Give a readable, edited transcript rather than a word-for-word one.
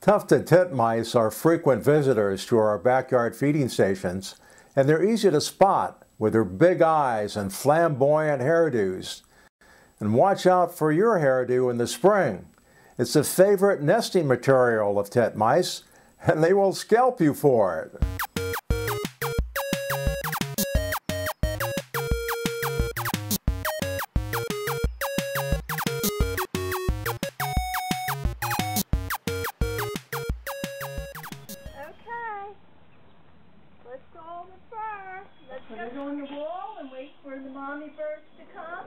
Tufted titmice are frequent visitors to our backyard feeding stations, and they're easy to spot with their big eyes and flamboyant hairdos. And watch out for your hairdo in the spring. It's a favorite nesting material of titmice, and they will scalp you for it. Okay, let's go on the fur. Let's put it on the wall and wait for the mommy birds to come.